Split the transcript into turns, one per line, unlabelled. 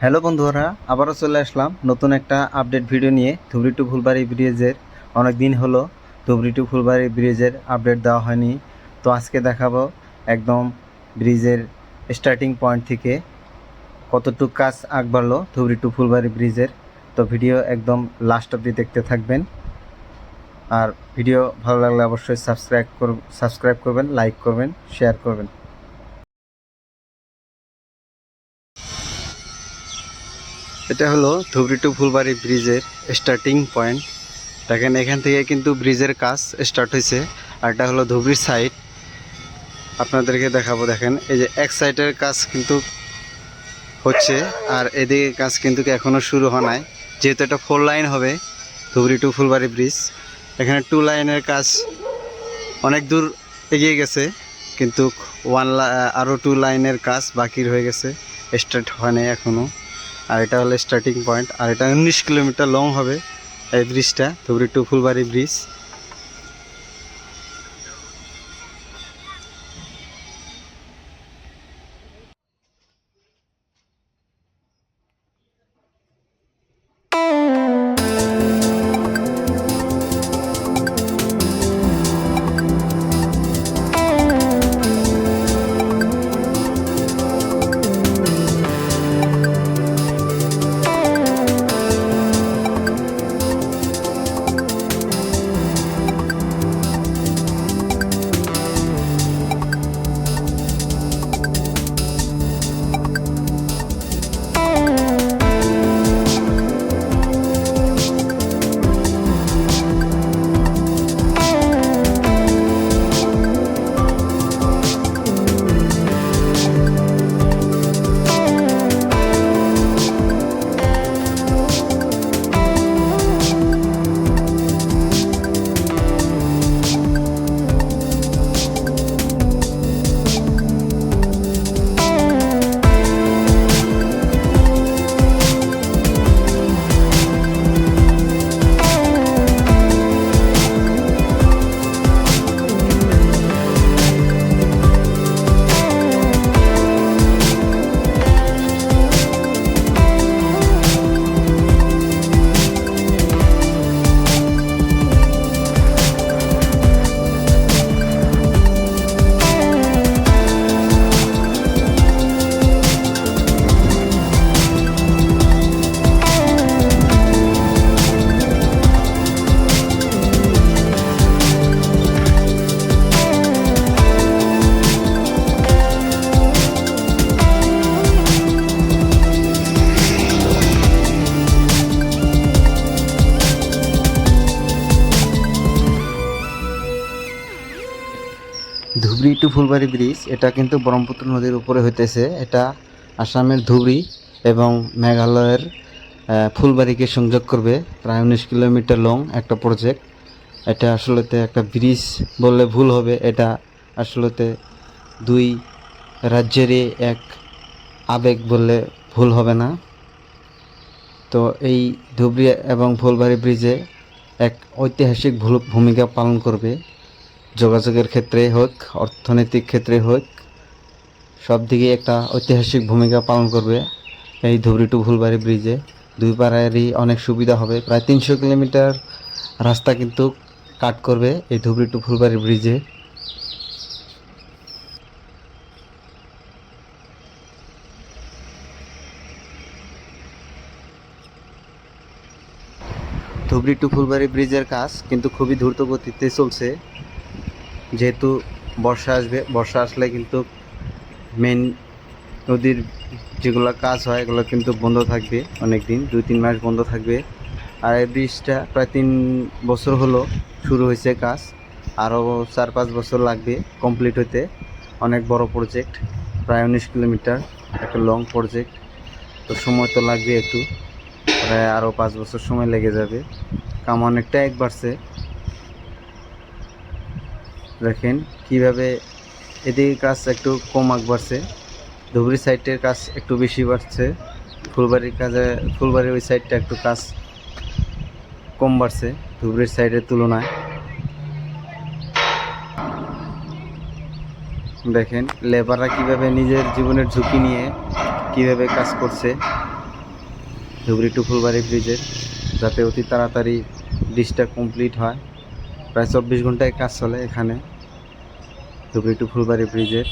Hello বন্ধুরা, আবারও চলে আসলাম নতুন একটা আপডেট ভিডিও নিয়ে। ধুবড়ী টু ফুলবাড়ি ব্রিজের অনেক দিন হলো ধুবড়ী টু ফুলবাড়ি ব্রিজের আপডেট দেওয়া হয়নি। তো আজকে দেখাবো একদম ব্রিজের স্টার্টিং পয়েন্ট থেকে কতটুকু কাজ আগ বাড়লো ধুবড়ী টু ফুলবাড়ি ব্রিজের। তো ভিডিও একদম লাস্ট অবধি দেখতে থাকবেন। আর ভিডিও ভালো লাগলে অবশ্যই সাবস্ক্রাইব করবেন, লাইক করবেন, শেয়ার করবেন। এটা হলো ধুবড়ী টু ফুলবাড়ি ব্রিজের স্টার্টিং পয়েন্ট। দেখেন এখান থেকে কিন্তু ব্রিজের কাজ স্টার্ট হয়েছে। আর এটা হলো ধুবড়ির সাইড, আপনাদেরকে দেখাবো। দেখেন এই যে এক সাইডের কাজ কিন্তু হচ্ছে, আর এদিকে কাজ কিন্তু এখনও শুরু হয় নাই। যেহেতু এটা 4 লাইন হবে ধুবড়ী টু ফুলবাড়ি ব্রিজ, এখানে 2 লাইনের কাজ অনেক দূর এগিয়ে গেছে, কিন্তু আরও 2 লাইনের কাজ বাকি হয়ে গেছে, স্টার্ট হয় নাই এখনও। আর এটা হলো স্টার্টিং পয়েন্ট, আর এটা 19 কিলোমিটার লং হবে এই ব্রিজটা, Dhubri to Phulbari bridge. Dhubri to Phulbari bridge এটা কিন্তু ব্রহ্মপুত্র নদীর উপরে হইতেছে। এটা আসামের ধুবড়ী এবং মেঘালয়ের ফুলবাড়িকে সংযোগ করবে। প্রায় 19 কিলোমিটার লং একটা প্রজেক্ট। এটা আসলেতে একটা ব্রিজ বললে ভুল হবে, এটা আসলেতে দুই রাজ্যেরই এক আবেগ বললে ভুল হবে না। তো এই ধুবড়ী এবং ফুলবাড়ি ব্রিজে এক ঐতিহাসিক ভূমিকা পালন করবে, যোগাযোগের ক্ষেত্রে হোক, অর্থনৈতিক ক্ষেত্রে হোক, সব দিকে একটা ঐতিহাসিক ভূমিকা পালন করবে এই ধুবড়ী টু ফুলবাড়ি ব্রিজে। দুই পাড়ারই অনেক সুবিধা হবে। প্রায় 300 কিলোমিটার রাস্তা কিন্তু কাট করবে এই ধুবড়ী টু ফুলবাড়ি ব্রিজে। ধুবড়ী টু ফুলবাড়ি ব্রিজের কাজ কিন্তু খুবই দ্রুত গতিতে চলছে, যেহেতু বর্ষা আসলে কিন্তু মেন নদীর যেগুলো কাজ হয় এগুলো কিন্তু বন্ধ থাকবে অনেক দিন, 2-3 মাস বন্ধ থাকবে। আর এই ব্রিজটা প্রায় 3 বছর হলো শুরু হয়েছে কাজ, আরও 4-5 বছর লাগবে কমপ্লিট হতে। অনেক বড় প্রজেক্ট, প্রায় 19 কিলোমিটার একটা লং প্রজেক্ট, তো সময় তো লাগবে একটু, প্রায় আরও 5 বছর সময় লেগে যাবে। কাম অনেকটা এক বাড়ছে। দেখেন কিভাবে এদিকে কাজ একটু কম আগ বাড়ছে, ধুবড়ি সাইডের কাজ একটু বেশি বাড়ছে, ফুলবাড়ির ওই সাইডটা একটু কাজ কম বাড়ছে ধুবড়ির সাইডের তুলনায়। দেখেন লেবাররা কিভাবে নিজের জীবনের ঝুঁকি নিয়ে কিভাবে কাজ করছে। ধুবড়ি টু ফুলবাড়ি ব্রিজের, যাতে অতি তাড়াতাড়ি ব্রিজটা কমপ্লিট হয়। প্রায় 24 ঘন্টায় কাজ চলে এখানে ধুবড়ি টু ফুলবাড়ি ব্রিজের।